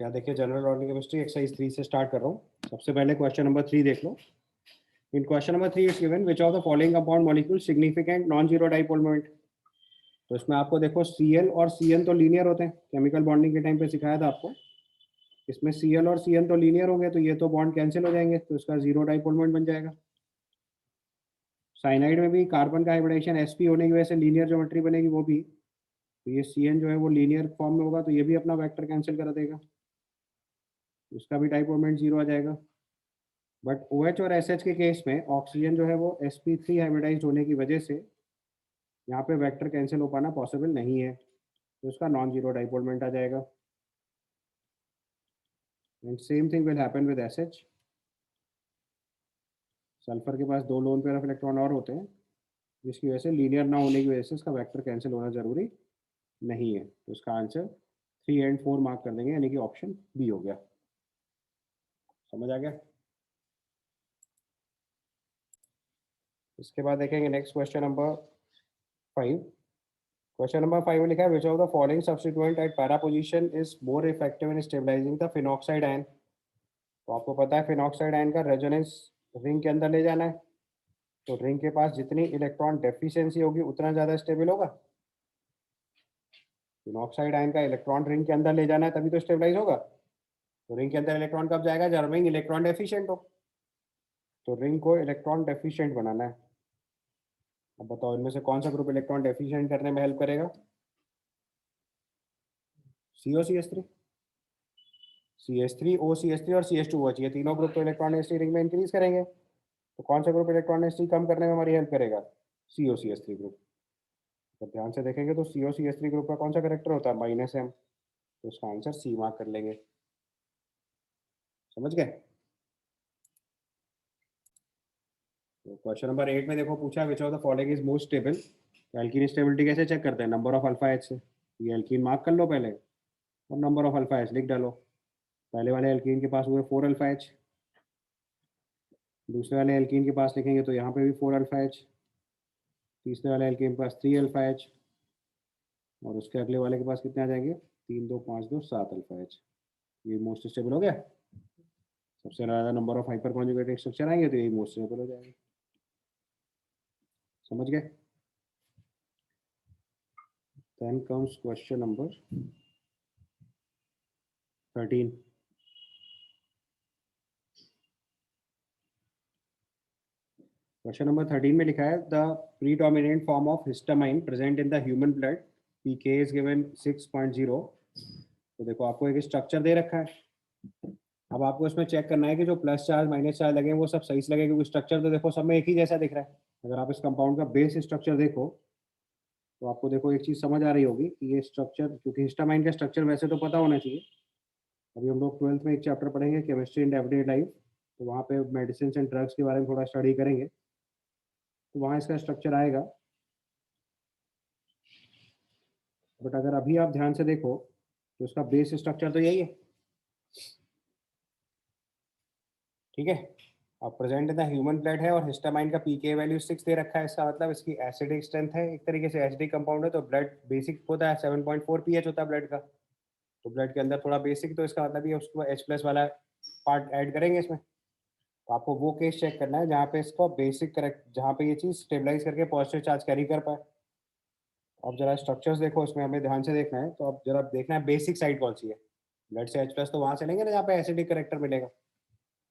क्या देखिए, general organic chemistry exercise 3 से स्टार्ट कर रहा हूँ। सबसे पहले क्वेश्चन नंबर 3 देख लो। In question number 3 is given which of the following compound molecule significant non zero dipole moment. तो इसमें आपको देखो Cl और Cn तो लीनियर होते हैं, केमिकल बॉन्डिंग के टाइम पे सिखाया था आपको। इसमें Cl और Cn तो लीनियर हो गए, तो ये तो बॉन्ड कैंसिल हो जाएंगे, तो इसका जीरो डाइपोल मोमेंट बन जाएगा। साइनाइड में भी कार्बन का हाइब्रिडेशन sp होने की वजह से लीनियर ज्योमेट्री बनेगी वो भी, तो ये Cn जो है वो लीनियर फॉर्म में होगा, तो ये भी अपना वेक्टर कैंसिल कर देगा, उसका भी डाइपोल मोमेंट जीरो आ जाएगा। बट OH और SH के केस में ऑक्सीजन जो है वो sp3 हाइब्रिडाइज्ड होने की वजह से यहाँ पे वेक्टर कैंसिल हो पाना पॉसिबल नहीं है, तो इसका नॉन जीरो डाइपोल मोमेंट आ जाएगा। And same thing will happen with SH। Sulphur के पास दो लोन पेयर ऑफ इलेक्ट्रॉन और होते हैं, जिसकी वजह से लीनियर ना होने की वजह से इसका वेक्टर कैंसिल होना जरूरी नहीं है, तो इसका आंसर 3 एंड 4 मार्क कर देंगे, यानी कि ऑप्शन बी हो गया। समझ आ गया? इसके बाद देखेंगे next question number 5। Question number 5 में लिखा है which of the following substituent at para position is more effective in stabilising the phenoxide ion. तो आपको पता है फिनॉक्साइड आयन का रेजोनेंस रिंग के अंदर ले जाना है, तो रिंग के पास जितनी इलेक्ट्रॉन डेफिशिएंसी होगी उतना ज़्यादा स्टेबल होगा। फिनॉक्साइड आयन का इलेक्ट्रॉन रिंग के अंदर ले जाना है तभी तो स्टेबलाइज होगा। तो रिंग के अंदर इलेक्ट्रॉन कब जाएगा? जब रिंग इलेक्ट्रॉन डेफिशिएंट हो। तो रिंग को इलेक्ट्रॉन डेफिशिएंट बनाना है। अब बताओ इनमें से कौन सा ग्रुप इलेक्ट्रॉन डेफिशिएंट करने में हेल्प करेगा? COCH3, CH3, OCH3 और CH2OH, ये तीनों ग्रुप तो इलेक्ट्रॉन डेंसिटी रिंग में इंक्रीज करेंगे। तो कौन सा ग्रुप इलेक्ट्रॉन डेंसिटी कम करने में हमारी हेल्प करेगा? COCH3 group. तो ध्यान से देखेंगे तो COCH3 ग्रुप का कौन सा करेक्टर होता है? -M। तो उसका आंसर सी मार्क कर लेंगे। समझ गए? तो क्वेश्चन नंबर 8 में देखो पूछा विच of the following is most stable. Alkene stability कैसे चेक करते हैं? नंबर ऑफ अल्फा एच से। ये एल्कीन मार्क कर लो पहले, और नंबर ऑफ अल्फा एच लिख डालो। पहले वाले एल्कीन के पास हुए 4 अल्फा एच, दूसरे वाले एल्कीन के पास लिखेंगे तो यहाँ पे भी 4 अल्फा एच, तीसरे वाले एल्कीन के पास 3 अल्फा एच, और उसके अगले वाले के पास कितने आ जाएंगे? 3 2 5 2 7 अल्फा एच। ये मोस्ट स्टेबल हो गया। सबसे ज़्यादा number of hyper conjugated structure आएंगे तो यही मोस्ट स्टेबल हो जाएगा। समझ गए? Then comes question number 13। Question number 13 में लिखा है the predominant form of histamine present in the human blood pK is given 6.0। तो देखो आपको एक स्ट्रक्चर दे रखा है। अब आपको इसमें चेक करना है कि जो प्लस चार्ज माइनस चार्ज लगे वो सब सही से लगे, क्योंकि स्ट्रक्चर तो देखो सब में एक ही जैसा दिख रहा है। अगर आप इस कंपाउंड का बेस स्ट्रक्चर देखो तो आपको देखो एक चीज़ समझ आ रही होगी कि ये स्ट्रक्चर, क्योंकि हिस्टामाइन का स्ट्रक्चर वैसे तो पता होना चाहिए। अभी हम लोग 12th में एक चैप्टर पढ़ेंगे केमिस्ट्री इन एवरीडे लाइफ, तो वहाँ पे मेडिसिन एंड ड्रग्स के बारे में थोड़ा स्टडी करेंगे, तो वहाँ इसका स्ट्रक्चर आएगा। बट अगर अभी आप ध्यान से देखो तो इसका बेस स्ट्रक्चर तो यही है। ठीक है। अब present in the human blood है और हिस्टामाइन का पीके वैल्यू 6 दे रखा है, इसका मतलब इसकी एसिडिक स्ट्रेंथ है, एक तरीके से एसिडिक कंपाउंड है, तो ब्लड बेसिक होता है 7.4 pH होता है ब्लड का। तो ब्लड के अंदर थोड़ा बेसिक, तो इसका मतलब ये उसको H+ वाला पार्ट ऐड करेंगे इसमें। तो आपको वो केस चेक करना है जहाँ पे इसको बेसिक करेक्ट, जहाँ पे ये चीज़ स्टेबलाइज करके पॉजिटिव चार्ज कैरी कर पाए। अब जरा स्ट्रक्चर्स देखो, इसमें हमें ध्यान से देखना है, तो अब जरा देखना है बेसिक साइड कौन सी है। ब्लड से H+ तो वहाँ से लेंगे ना जहाँ पे एसिडिक करेक्टर मिलेगा।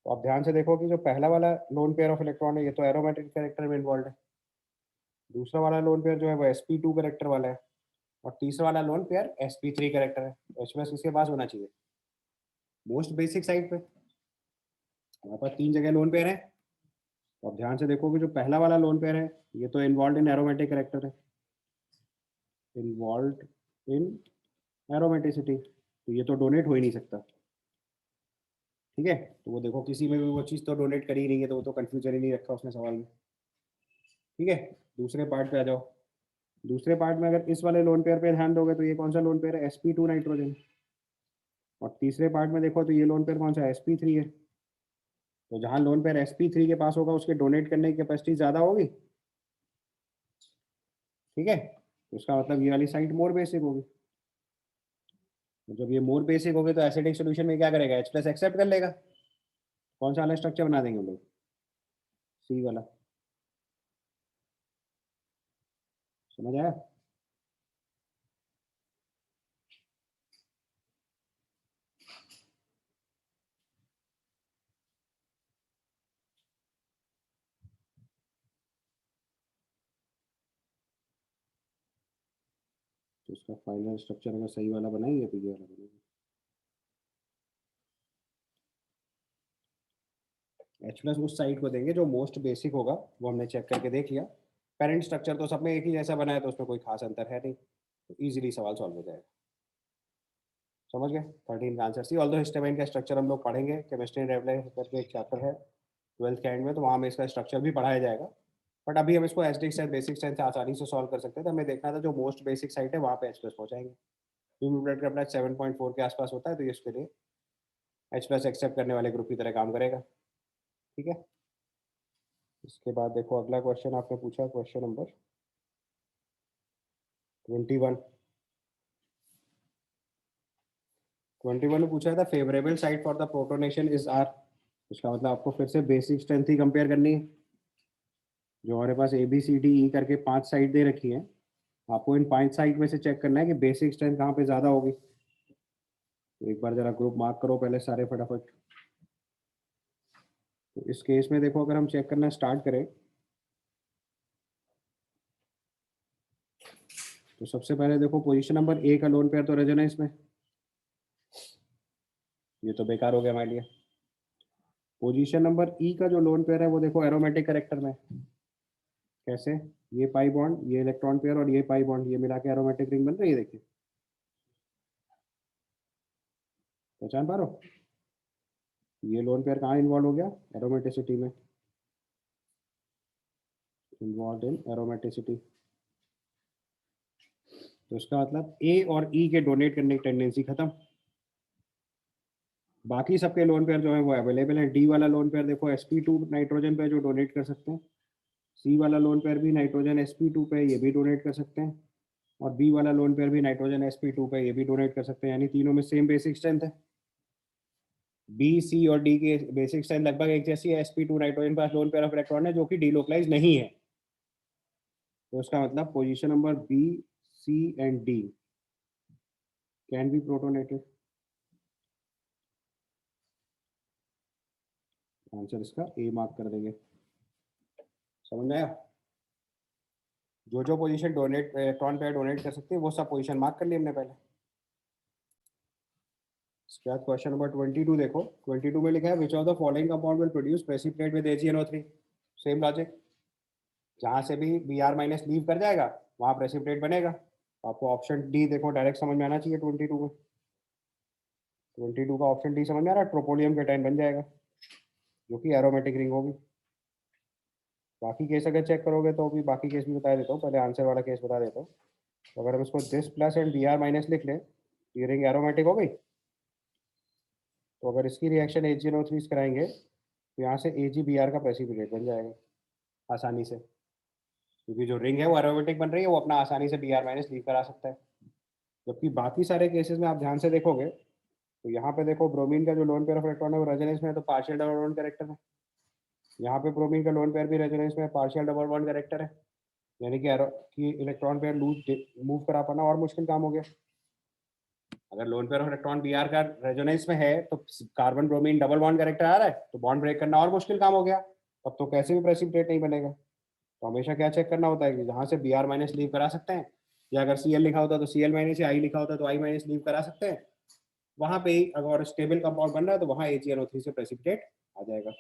तो आप ध्यान से देखो कि जो पहला वाला लोन पेयर ऑफ इलेक्ट्रॉन है ये तो एरोमेटिक करेक्टर में इन्वॉल्व है, दूसरा वाला लोन पेयर जो है वो sp2 करेक्टर वाला है, और तीसरा वाला लोन पेयर sp3 करेक्टर है। तो H+ किसके पास होना चाहिए? मोस्ट बेसिक साइड पे। हमारे पास 3 जगह लोन पेयर है, तो आप ध्यान से देखो कि जो पहला वाला लोन पेयर है ये तो इन्वॉल्व इन एरोमेटिक करेक्टर है, इन्वॉल्व इन एरोमेटिसिटी, तो ये तो डोनेट हो ही नहीं सकता। ठीक है, तो वो देखो किसी में भी वो चीज़ तो डोनेट कर ही नहीं है, तो वो तो कन्फ्यूजन ही नहीं रखा उसने सवाल में। ठीक है, दूसरे पार्ट पे आ जाओ। दूसरे पार्ट में अगर इस वाले लोन पेयर पे ध्यान दोगे तो ये कौन सा लोन पेयर है? sp2 nitrogen. और तीसरे पार्ट में देखो तो ये लोन पेयर कौन सा है? sp3 है। तो जहां लोन पेयर sp3 के पास होगा उसके डोनेट करने की कैपेसिटी ज़्यादा होगी। ठीक है, तो उसका मतलब ये वाली साइड मोर बेसिक होगी। जब ये मोर बेसिक हो गए तो एसिडिक सोल्यूशन में क्या करेगा, H प्लस एक्सेप्ट कर लेगा। कौन सा वाला स्ट्रक्चर बना देंगे हम लोग, सी वाला। समझ आया? तो इसका फाइनल स्ट्रक्चर अगर सही वाला बनाएंगे तो ये वाला बनेगा। H प्लस उस साइड को देंगे जो मोस्ट बेसिक होगा, वो हमने चेक करके देख लिया। पेरेंट स्ट्रक्चर तो सब में एक ही जैसा बना है, तो उसमें कोई खास अंतर है नहीं, तो इजीली सवाल सॉल्व हो जाएगा। समझ गए? 13 का आंसर सी। ऑल्दो हिस्टामाइन का स्ट्रक्चर हम लोग पढ़ेंगे, केमिस्ट्री डेवलप करके एक चैप्टर है 12th के एंड में, तो वहाँ में इसका स्ट्रक्चर भी पढ़ाया जाएगा। बट अभी हम इसको एसडी साइड बेसिक साइड से आसानी से सॉल्व कर सकते हैं, तो हमें देखना था जो मोस्ट बेसिक साइड है वहाँ पे H प्लस पहुँचाएंगे। ह्यूमन ब्लड का अपना 7.4 के आसपास होता है, तो ये इसके लिए H प्लस एक्सेप्ट करने वाले ग्रुप की तरह काम करेगा। ठीक है, इसके बाद देखो अगला क्वेश्चन आपने पूछा, क्वेश्चन नंबर 21। 21 में पूछा था favourable side for the protonation is R. इसका मतलब आपको फिर से बेसिक स्ट्रेंथ ही कंपेयर करनी है। जो हमारे पास A B C D E करके 5 साइड दे रखी है, आपको इन 5 साइड में से चेक करना है कि बेसिक स्ट्रेंथ कहाँ पे ज्यादा होगी। तो एक बार जरा ग्रुप मार्क करो पहले सारे फटाफट। तो इस केस में देखो, अगर हम चेक करना स्टार्ट करें तो सबसे पहले देखो पोजीशन नंबर ए का लोन पेयर तो रेजोनेंस में, ये तो बेकार हो गया हमारे लिए। पोजीशन नंबर ई का जो लोन पेयर है वो देखो एरोमेटिक करेक्टर में। कैसे? ये पाई बॉन्ड, ये इलेक्ट्रॉन पेयर और ये पाई बॉन्ड, ये मिला के एरोमेटिक रिंग बन रही है, देखिए। पहचान पा रहे हो? ये लोन पेयर कहाँ इन्वॉल्व हो गया, एरोमेटिसिटी में, इन्वॉल्व इन एरोमेटिसिटी। तो इसका मतलब ए और ई के डोनेट करने की टेंडेंसी खत्म। बाकी सबके लोन पेयर जो है वो अवेलेबल है। डी वाला लोन पेयर देखो sp2 नाइट्रोजन पे जो डोनेट कर सकते हैं। सी वाला लोन पेयर भी नाइट्रोजन sp2 पे, ये भी डोनेट कर सकते हैं। और बी वाला लोन पेयर भी नाइट्रोजन sp2 पे, ये भी डोनेट कर सकते हैं। यानी तीनों में सेम बेसिक स्ट्रेंथ है। बी सी और डी के बेसिक स्ट्रेंथ लगभग एक जैसी है। sp2 नाइट्रोजन पास लोन पेयर ऑफ इलेक्ट्रॉन है जो कि डीलोकलाइज नहीं है। तो इसका मतलब position number B C and D can be protonated. Answer इसका ए मार्क कर देंगे। समझ में आया? जो जो position donate electron pair donate कर सकते हैं वो सब पोजीशन मार्क कर ली हमने पहले। इसके बाद क्वेश्चन नंबर 22 देखो। 22 में लिखा है which of the following compound will produce precipitate with AgNO3। Same logic, जहाँ से भी Br माइनस लीव कर जाएगा वहाँ प्रेसिपिटेट बनेगा। आपको ऑप्शन डी देखो डायरेक्ट समझ में आना चाहिए। 22 में 22 का ऑप्शन डी समझ में आ रहा है, ट्रोपोलियम केटाइन बन जाएगा जो कि एरोमेटिक रिंग होगी। बाकी केस अगर चेक करोगे तो भी बाकी केस भी बता देता हूँ, पहले आंसर वाला केस बता देता हूँ। तो अगर हम इसको this plus and Br minus लिख लें, ये रिंग एरोमेटिक हो गई। तो अगर इसकी रिएक्शन AgNO3 कराएंगे तो यहाँ से AgBr का प्रेसिपिटेट बन जाएगा आसानी से, क्योंकि जो रिंग है वो एरोमेटिक बन रही है, वो अपना आसानी से Br माइनस लीव करा सकता है। जबकि बाकी सारे केसेस में आप ध्यान से देखोगे तो यहाँ पे देखो ब्रोमीन का जो लोन पेयर ऑफ इलेक्ट्रॉन है वो रेजोनेंस में है, तो पार्शियल डबल बॉन्ड कैरेक्टर है। यहाँ पे ब्रोमीन का लोन पेयर भी रेजोनेंस में पार्शियल डबल बॉन्ड कैरेक्टर है, यानी कि इलेक्ट्रॉन पेयर लूज मूव करा पाना और मुश्किल काम हो गया। अगर lone pair of electron Br का रेजोनेंस में है तो carbon bromine double bond character आ रहा है, तो बॉन्ड ब्रेक करना और मुश्किल काम हो गया। अब तो कैसे भी प्रेसिपिटेट नहीं बनेगा। तो हमेशा क्या चेक करना होता है कि जहाँ से Br माइनस लीव करा सकते हैं, या अगर Cl लिखा होता तो Cl माइनस, या I लिखा होता तो I माइनस लीव करा सकते हैं, वहाँ पे ही अगर स्टेबल कंपाउंड बन रहा है तो वहाँ AgNO3 से प्रेसिपिटेट आ जाएगा।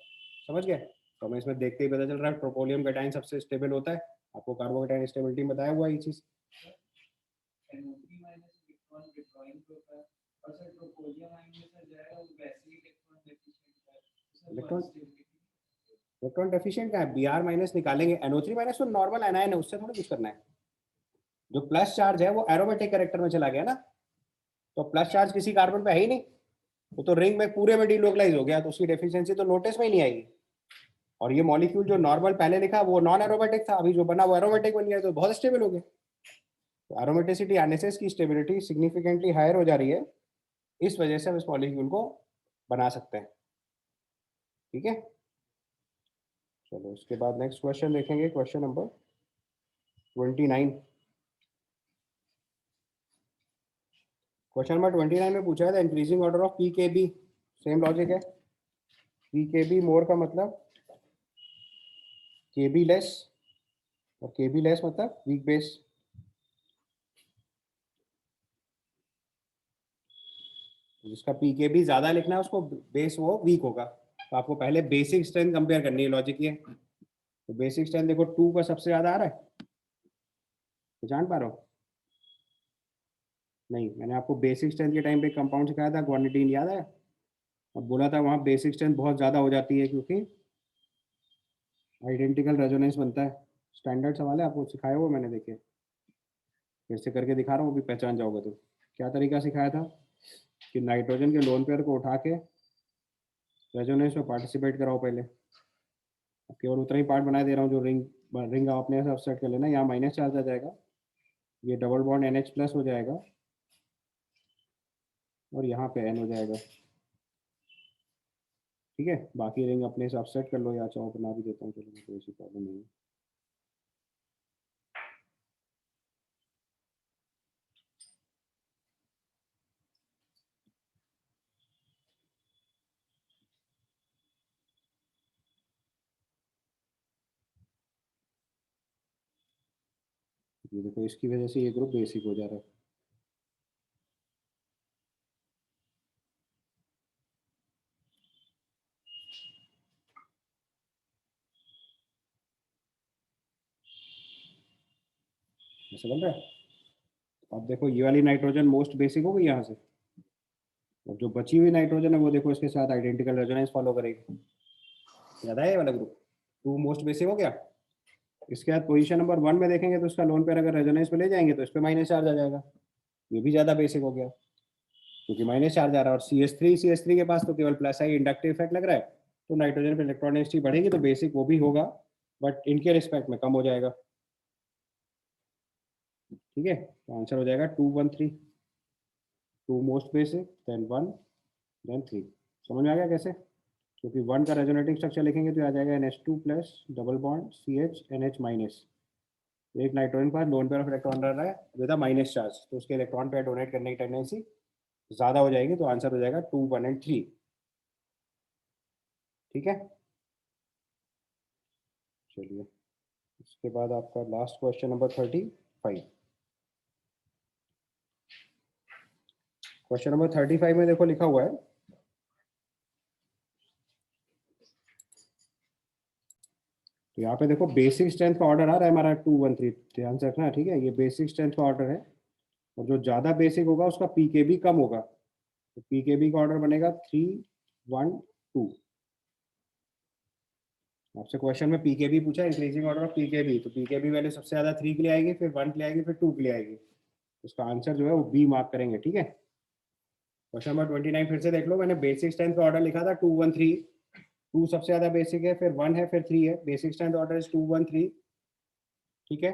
समझ गए? तो हमें इसमें देखते ही पता चल रहा है ट्रोपोलियम कैटाइन सबसे स्टेबल होता है। आपको कार्बोकेटाइन स्टेबिलिटी बताया हुआ ये चीज। इलेक्ट्रॉन इलेक्ट्रॉन डेफिशिएंट का है, Br माइनस निकालेंगे, NO3 माइनस तो नॉर्मल एनायन है, उससे थोड़ा कुछ करना है। जो प्लस चार्ज है वो एरोमेटिक कैरेक्टर में चला गया ना, तो प्लस चार्ज किसी कार्बन पे है ही नहीं, वो तो रिंग में पूरे में डीलोकलाइज हो गया, तो उसकी डेफिशिएंसी तो नोटिस में ही नहीं आएगी। और ये मॉलिक्यूल जो नॉर्मल पहले लिखा वो नॉन एरोमेटिक था, अभी जो बना वो एरोमेटिक बन गया, तो बहुत स्टेबल हो गया। तो एरोमेटिसिटी आने से इसकी स्टेबिलिटी सिग्निफिकेंटली हायर हो जा रही है, इस वजह से हम इस मॉलिक्यूल को बना सकते हैं। ठीक है, चलो इसके बाद नेक्स्ट क्वेश्चन देखेंगे, क्वेश्चन नंबर 29। क्वेश्चन नंबर 29 में पूछा है the increasing order of P के बी, सेम लॉजिक है। पी के बी मोर का मतलब के बी लेस, और के बी लेस मतलब वीक बेस। जिसका पी के बी ज्यादा लिखना है उसको बेस वो वीक होगा। तो आपको पहले बेसिक स्ट्रेंथ कंपेयर करनी है, लॉजिक ये। तो बेसिक स्ट्रेंथ देखो 2 का सबसे ज्यादा आ रहा है, तो जान पा रहे हो? नहीं, मैंने आपको बेसिक स्ट्रेंथ के टाइम पे कंपाउंड सिखाया था, क्वानिटीन याद है? और बोला था वहाँ बेसिक स्ट्रेंथ बहुत ज़्यादा हो जाती है क्योंकि आइडेंटिकल रेजोनेंस बनता है। स्टैंडर्ड सवाल है, आपको सिखाया हुआ मैंने, देखे फिर से करके दिखा रहा हूँ, अभी पहचान जाओगे। तो क्या तरीका सिखाया था कि नाइट्रोजन के लोन पेयर को उठा के रेजोनेंस में पार्टिसिपेट कराओ पहले। अब केवल उतना ही पार्ट बना दे रहा हूँ जो रिंग रिंग अपने से सेट कर लेना। यहाँ माइनस चार्ज आ जाएगा, ये डबल बॉन्ड NH प्लस हो जाएगा, और यहाँ पे N हो जाएगा। ठीक है, बाकी रिंग अपने से सेट कर लो, या चाहो बना भी देता हूँ, चलो कोई सी प्रॉब्लम नहीं है। ये देखो इसकी वजह से ये ग्रुप बेसिक हो जा रहा है। ऐसा बन रहा है। अब देखो ये वाली नाइट्रोजन मोस्ट बेसिक हो गई यहाँ से, और जो बची हुई नाइट्रोजन है वो देखो इसके साथ आइडेंटिकल रेजोनेंस फॉलो करेगी। याद है ये वाला ग्रुप, 2 मोस्ट बेसिक हो गया। इसके बाद पोजीशन नंबर 1 में देखेंगे तो इसका लोन पेयर अगर रेजोनेंस में ले जाएंगे तो इस पर माइनस चार्ज आ जाएगा, ये भी ज़्यादा बेसिक हो गया क्योंकि माइनस चार्ज आ रहा है। और CH3 के पास तो केवल प्लस आई इंडक्टिव इफेक्ट लग रहा है, तो नाइट्रोजन पे इलेक्ट्रॉन डेंसिटी बढ़ेगी तो बेसिक वो भी होगा, बट इनके रिस्पेक्ट में कम हो जाएगा। ठीक है, तो आंसर हो जाएगा 213। 2 मोस्ट बेसिक, देन 1, देन 3। समझ में आ गया कैसे? क्योंकि 1 का रेजोनेटिंग स्ट्रक्चर लिखेंगे तो आ जाएगा NH2 plus double bond CH NH minus. एक नाइट्रोजन पर लोन पेयर ऑफ इलेक्ट्रॉन रह रहा है विद अ माइनस चार्ज, तो उसके इलेक्ट्रॉन पेयर डोनेट करने की टेंडेंसी ज्यादा हो जाएगी, तो आंसर हो जाएगा 2, 1 एंड 3। ठीक है, चलिए इसके बाद आपका last question number 35। Question number 35 में देखो लिखा हुआ है, तो यहाँ पे देखो बेसिक स्ट्रेंथ का ऑर्डर आ रहा है हमारा 213, ध्यान से रखना। ठीक है, ये बेसिक स्ट्रेंथ का ऑर्डर है, और जो ज्यादा बेसिक होगा उसका पीकेबी कम होगा, तो पीकेबी का ऑर्डर बनेगा 312। आपसे क्वेश्चन में पीकेबी पूछा, इंक्रीजिंग ऑर्डर ऑफ पीकेबी, तो पीकेबी वैल्यू सबसे ज्यादा 3 के लिए आएगी, फिर 1 के लिए आएगी, फिर 2 के लिए आएगी। उसका आंसर जो है वो बी मार्क करेंगे। ठीक है, क्वेश्चन नंबर 29 फिर से देख लो, मैंने बेसिक स्ट्रेंथ का ऑर्डर लिखा था 213। 2 सबसे ज्यादा बेसिक है, फिर 1 है, फिर 3 है। Basic strength order is 213। ठीक है,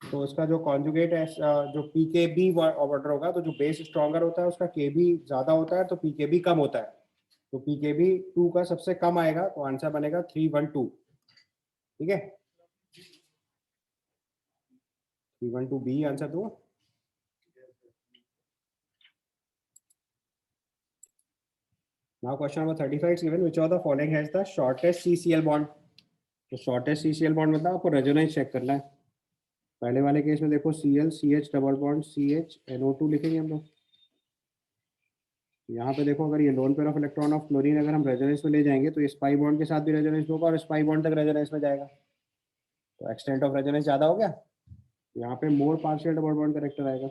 तो इसका जो कॉन्जुगेट है, जो पीकेबी ऑर्डर होगा, तो जो बेस स्ट्रॉन्गर होता है उसका केबी ज्यादा होता है, तो पीकेबी कम होता है। तो पीकेबी 2 का सबसे कम आएगा, तो आंसर बनेगा 312। ठीक है, 312 बी आंसर दो। Now question number 35 is given, which of the following has the shortest CCl bond? तो शॉर्टेस्ट CCl बॉन्ड मतलब आपको रेजोनेंस चेक करना है। पहले वाले केस में देखो Cl CH double bond CH NO2 लिखेंगे हम लोग। यहाँ पे देखो, अगर ये loan pair of electron of chlorine अगर हम रेजोनेंस में ले जाएंगे तो स्पाई बॉन्ड के साथ भी रेजोनेंस होगा, और स्पाई बॉन्ड तक रेजोनेंस में जाएगा, तो एक्सटेंट ऑफ रेजोनेंस ज्यादा हो गया। यहाँ पे मोर पार्शियल डबल बॉन्ड करेक्टर आएगा,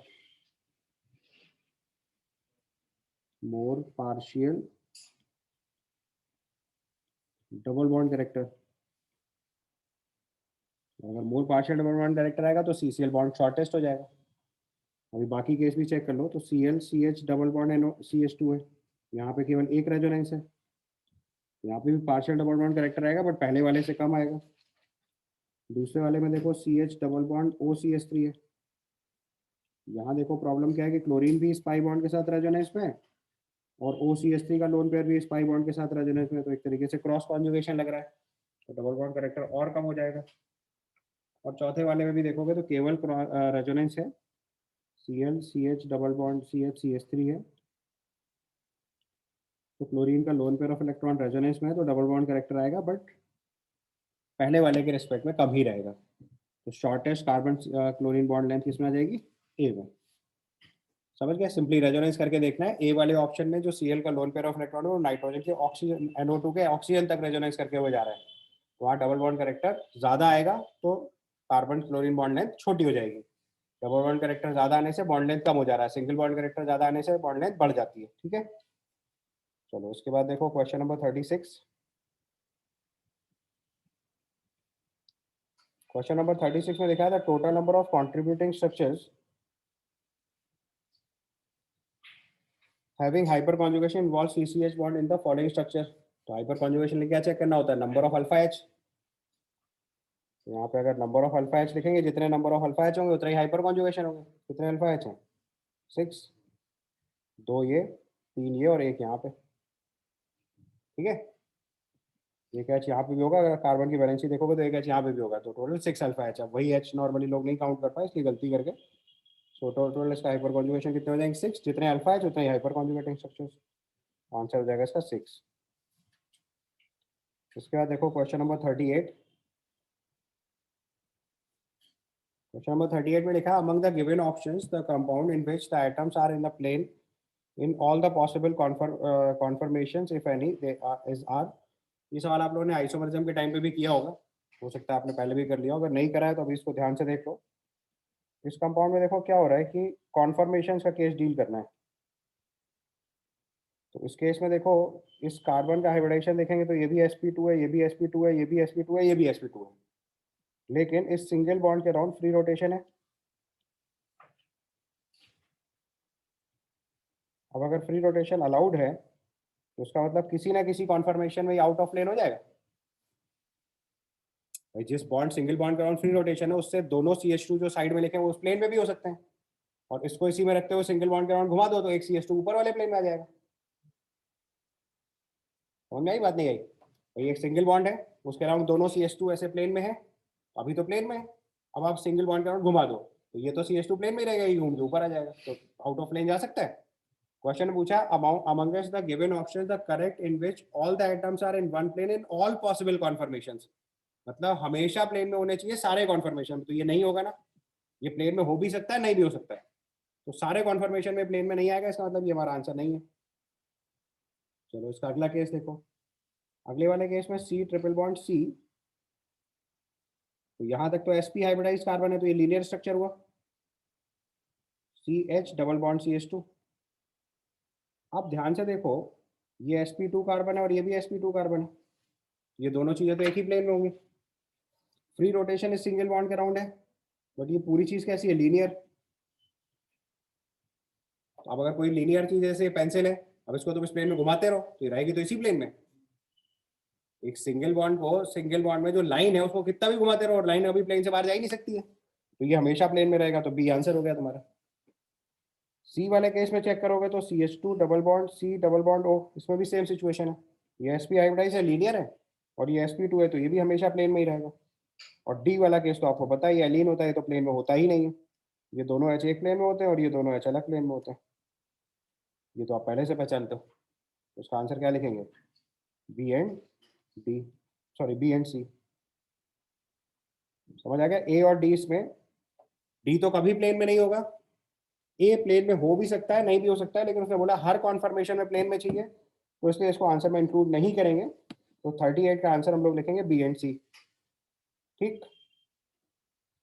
मोर पार्शियल डबल बॉन्ड करेक्टर। अगर मोर पार्शियल डबल बॉन्ड करेक्टर आएगा तो CCl बॉन्ड शॉर्टेस्ट हो जाएगा। अभी बाकी केस भी चेक कर लो, तो Cl CH double bond NO CH2 है, यहाँ पे केवल एक रेजोनेंस है। यहाँ पे भी पार्शियल डबल बॉन्ड करेक्टर आएगा, बट पहले वाले से कम आएगा। दूसरे वाले में देखो CH डबल बॉन्ड OCH3 है, यहाँ देखो प्रॉब्लम क्या है कि क्लोरीन भी इस पाई बॉन्ड के साथ रेजोनेंस में है और OCH3 का लोन पेयर भी इस पाई बॉन्ड के साथ रेजोनेंस में, तो एक तरीके से क्रॉस कॉन्जुगेशन लग रहा है, तो डबल बॉन्ड करेक्टर और कम हो जाएगा। और चौथे वाले में भी देखोगे तो केवल रेजोनेंस है, Cl CH double bond CH CH3 है, तो क्लोरीन का loan pair of electron resonance में है, तो डबल बॉन्ड करेक्टर आएगा, बट पहले वाले के रिस्पेक्ट में कम ही रहेगा। तो shortest carbon chlorine bond length किसमें आ जाएगी, ए में। समझ गया, सिंपली रेजोनेंस करके देखना है। ए वाले ऑप्शन में जो Cl का लोन पेयर ऑफ इलेक्ट्रॉन है वो नाइट्रोजन के ऑक्सीजन NO2 के ऑक्सीजन तक रेजोनेंस करके हुए जा रहा है, तो वहाँ डबल बॉन्ड करेक्टर ज़्यादा आएगा, तो कार्बन क्लोरीन बॉन्ड लेंथ छोटी हो जाएगी। डबल बॉन्ड करेक्टर ज़्यादा आने से बॉन्ड लेंथ कम हो जा रहा है, सिंगल बॉन्ड करेक्टर ज़्यादा आने से बॉन्ड लेंथ बढ़ जाती है। ठीक है, चलो उसके बाद देखो क्वेश्चन नंबर 36। क्वेश्चन नंबर 36 में दिखाया था total number of contributing structures having hyperconjugation involves CCH bond in the following structure। तो हाइपर लिख क्या चेक करना होता है, नंबर ऑफ अल्फा एच। यहाँ पे अगर नंबर ऑफ अल्फा एच लिखेंगे, जितने नंबर ऑफ अल्फा एच होंगे उतने ही हाइपर कॉन्जुगेशन होंगे। कितने अल्फा एच हैं, 6, 2 ये, 3 ये और 1 यहाँ पे। ठीक है, एक एच यहाँ पे भी होगा, अगर कार्बन की वैलेंसी देखोगे तो एक एच यहाँ पे भी होगा, तो टोटल 6 अल्फा एच। अब वही एच नॉर्मली लोग नहीं काउंट कर पाए, इसलिए गलती करके। सो टोटल इसका हाइपर कॉन्जुगेशन कितने हो जाएंगे, 6। जितने अल्फा एच उतने ही हाइपर कॉन्जुगेटिंग स्ट्रक्चर्स। आंसर हो जाएगा इसका 6। इसके बाद देखो क्वेश्चन नंबर 38। क्वेश्चन नंबर 38 में लिखा among the given options the compound in which the atoms are in the plane in all the possible conformations if any they is are. ये सवाल आप लोगों ने आइसोमरिज्म के टाइम पे भी किया होगा, हो सकता है आपने पहले भी कर लिया हो, अगर नहीं करा है तो अभी इसको ध्यान से देख लो। इस कंपाउंड में देखो क्या हो रहा है कि कॉन्फर्मेशंस का केस डील करना है। तो इस केस में देखो, इस कार्बन का हाइब्रिडाइजेशन देखेंगे तो ये भी sp2 है, ये भी sp2 है, ये भी sp2 है, ये भी sp2 है, लेकिन इस सिंगल बॉन्ड के अराउंड फ्री रोटेशन है। अब अगर फ्री रोटेशन अलाउड है तो उसका मतलब किसी ना किसी कॉन्फर्मेशन में आउट ऑफ प्लेन हो जाएगा। भाई जिस बॉन्ड सिंगल बॉन्ड के अराउंड फ्री रोटेशन है उससे दोनों CH2 जो साइड में लिखे हैं वो उस प्लेन में भी हो सकते हैं, और इसको इसी में रखते हुए सिंगल बॉन्ड के अराउंड घुमा दो तो एक CH2 ऊपर वाले प्लेन में आ जाएगा। समझ में आई बात, नहीं आई? भाई एक सिंगल बॉन्ड है, उसके अराउंड दोनों CH2 ऐसे प्लेन में है, अभी तो प्लेन में है। अब आप सिंगल बॉन्ड के अराउंड घुमा दो तो ये तो CH2 प्लेन में ही रहेगा, ये घूम के ऊपर आ जाएगा, तो आउट ऑफ प्लेन जा सकता है। क्वेश्चन पूछा amongst the given option the correct in which all the atoms are in one plane in all possible conformations. मतलब हमेशा प्लेन में होने चाहिए सारे कॉन्फर्मेशन, तो ये नहीं होगा ना, ये प्लेन में हो भी सकता है नहीं भी हो सकता है, तो सारे कॉन्फर्मेशन में प्लेन में नहीं आएगा, इसका मतलब ये हमारा आंसर नहीं है। चलो इसका अगला केस देखो। अगले वाले केस में C ट्रिपल बॉन्ड C, तो यहाँ तक तो sp हाइब्रिडाइज कार्बन है, तो ये लीनियर स्ट्रक्चर हुआ। CH double bond CH2। अब ध्यान से देखो, ये sp2 कार्बन है और ये भी sp2 कार्बन है, ये दोनों चीजें तो एक ही प्लेन में होंगी। फ्री रोटेशन इस सिंगल बॉन्ड के अराउंड है, बट ये पूरी चीज कैसी है, लीनियर। अब अगर कोई लीनियर चीज जैसे पेंसिल है, अब इसको तुम इस प्लेन में घुमाते रहो तो ये रहेगी तो इसी प्लेन में। एक सिंगल बॉन्ड को, सिंगल बॉन्ड में जो लाइन है उसको कितना भी घुमाते रहो और लाइन अभी प्लेन से बाहर जा ही नहीं सकती है, तो ये हमेशा प्लेन में रहेगा, तो बी आंसर हो गया तुम्हारा। सी वाले केस में चेक करोगे तो CH2 double bond C double bond O, इसमें भी सेम सिचुएशन है, ये sp हाइब्रिडाइज है, लीनियर है, और ये sp2 है, तो ये भी हमेशा प्लेन में ही रहेगा। और डी वाला केस तो आपको पता ही है, एलीन होता है तो प्लेन में होता ही नहीं है, ये दोनों H एक प्लेन में होते हैं और ये दोनों H अलग प्लेन में होते हैं, ये तो आप पहले से पहचानते हो। तो उसका आंसर क्या लिखेंगे, B and D, sorry B and C. समझ आ गया, ए और डी इसमें, डी तो कभी प्लेन में नहीं होगा, ए प्लेन में हो भी सकता है नहीं भी हो सकता है, लेकिन उसने बोला हर कॉन्फर्मेशन में प्लेन में चाहिए, तो इसलिए इसको आंसर में इंक्लूड नहीं करेंगे। तो 38 का आंसर हम लोग लिखेंगे बी एंड सी। ठीक,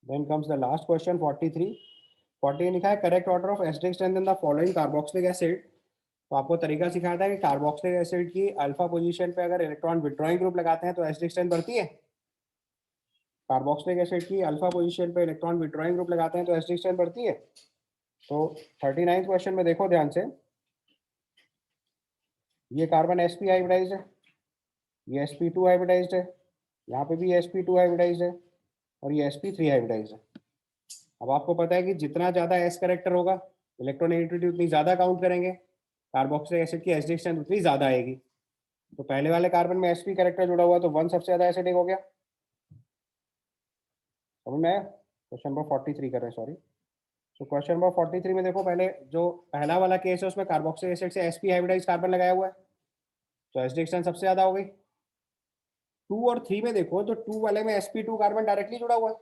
then comes the last question 43। 40 लिखा है correct order of acidic strength in the following carboxylic acid. तो आपको तरीका सिखाया था कि कार्बोक्सिलिक एसिड की अल्फा पोजीशन पे अगर इलेक्ट्रॉन विड्रॉइंग ग्रुप लगाते हैं तो एसिडिक स्ट्रेंथ बढ़ती है। कार्बोक्सिलिक एसिड की अल्फा पोजीशन पे इलेक्ट्रॉन विड्रॉइंग ग्रुप लगाते हैं तो एसिडिक स्ट्रेंथ बढ़ती है। तो 39 क्वेश्चन में देखो ध्यान से, ये कार्बन sp हाइब्रिडाइज है, ये sp2 हाइब्रिडाइज है, यहाँ पे भी sp2 हाइब्रिडाइज है, और ये sp3 हाइब्रिडाइज है। अब आपको पता है कि जितना ज़्यादा एस कैरेक्टर होगा इलेक्ट्रोनेगेटिविटी उतनी ज़्यादा काउंट करेंगे, कार्बोक्सिलिक एसिड की एसिडिक स्ट्रेंथ उतनी ज़्यादा आएगी। तो पहले वाले कार्बन में sp कैरेक्टर जुड़ा हुआ है तो 1 सबसे ज़्यादा एसिडिक हो गया। समझ में आया? क्वेश्चन नंबर 43 कर रहे हैं, सॉरी। तो क्वेश्चन नंबर 43 में देखो, पहले जो पहला वाला केस है उसमें कार्बोक्सिलिक एसिड से sp हाइब्रिडाइज कार्बन लगाया हुआ है, तो एसिडिक स्ट्रेंथ सबसे ज़्यादा हो गई। 2 और 3 में देखो तो 2 वाले में sp2 कार्बन डायरेक्टली जुड़ा हुआ है,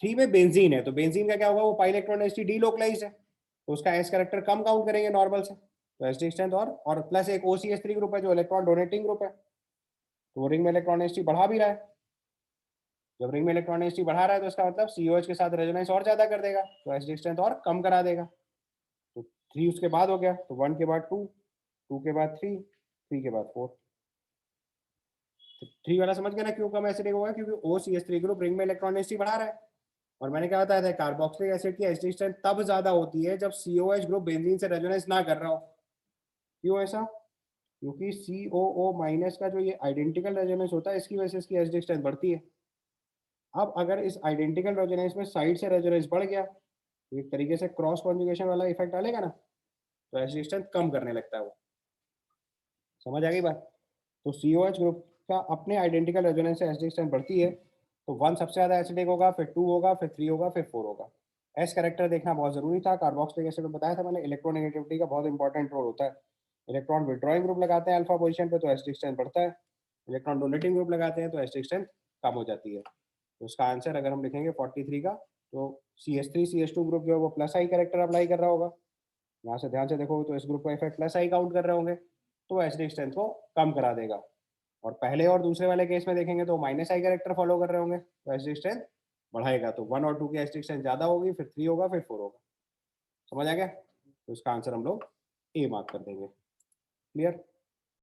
3 में बेंजीन है, तो बेंजीन का क्या होगा, वो पाई इलेक्ट्रॉन एसिड डीलोकलाइज्ड है, तो उसका एस कैरेक्टर कम काउंट करेंगे नॉर्मल से, तो एसिडिक स्ट्रेंथ और प्लस एक OCH3 ग्रुप है जो इलेक्ट्रॉन डोनेटिंग ग्रुप है, तो रिंग में इलेक्ट्रॉन एसिड बढ़ा भी रहा है। जब रिंग में इलेक्ट्रॉन डेंसिटी बढ़ा रहा है तो इसका मतलब COH के साथ रेजोनेंस और ज्यादा कर देगा, तो एसिडिक स्ट्रेंथ और कम करा देगा। तो 3 उसके बाद हो गया, तो 1 के बाद 2, 2 के बाद 3, 3 के बाद 4। तो 3 वाला समझ गया ना क्यों कम एसिडिक होगा, क्योंकि OCH3 ग्रुप रिंग में इलेक्ट्रॉन डेंसिटी बढ़ा रहा है। और मैंने क्या बताया था, कार्बोक्सिलिक एसिड की एसिडिक स्ट्रेंथ तब ज्यादा होती है जब COH ग्रुप बेंजीन से रेजोनेंस ना कर रहा हो। क्यों ऐसा? क्योंकि COO माइनस का जो ये आइडेंटिकल रेजोनेंस होता है इसकी वजह से इसकी एसिडिक स्ट्रेंथ बढ़ती है। अब अगर इस आइडेंटिकल रेजोनेंस में साइड से रेजोनेंस बढ़ गया तो एक तरीके से क्रॉस कॉन्जुगेशन वाला इफेक्ट डालेगा ना, तो एसिडिक स्ट्रेंथ कम करने लगता है वो। समझ आ गई बात? तो COH ग्रुप का अपने आइडेंटिकल रेजोनेंस से एसिडिक स्ट्रेंथ बढ़ती है, तो 1 सबसे ज़्यादा एसिडिक होगा, फिर 2 होगा, फिर 3 होगा, फिर 4 होगा। एस कैरेक्टर देखना बहुत ज़रूरी था। कार्बोक्सिलिक एसिड में बताया था मैंने, इलेक्ट्रोनेगेटिविटी का बहुत इंपॉर्टेंट रोल होता है। इलेक्ट्रॉन विड्रॉइंग ग्रुप लगाते हैं अल्फा पोजीशन पे तो एसिडिक स्ट्रेंथ बढ़ता है, इलेक्ट्रॉन डोनेटिंग ग्रुप लगाते हैं तो एसिडिक स्ट्रेंथ कम हो जाती है। तो उसका आंसर अगर हम लिखेंगे 43 का, तो CH3CH2 ग्रुप जो है वो प्लस आई कैरेक्टर अप्लाई कर रहा होगा। यहाँ से ध्यान से देखो तो इस ग्रुप का इफेक्ट प्लस आई काउंट कर रहे होंगे, तो एसिडिक स्ट्रेंथ को कम करा देगा। और पहले और दूसरे वाले केस में देखेंगे तो माइनस आई कैरेक्टर फॉलो कर रहे होंगे, तो एसिडिक स्ट्रेंथ बढ़ाएगा। तो 1 और 2 की एसिडिक स्ट्रेंथ ज़्यादा होगी, फिर 3 होगा, फिर 4 होगा। समझ आ गया? तो इसका आंसर हम लोग ए मार्क कर देंगे। क्लियर?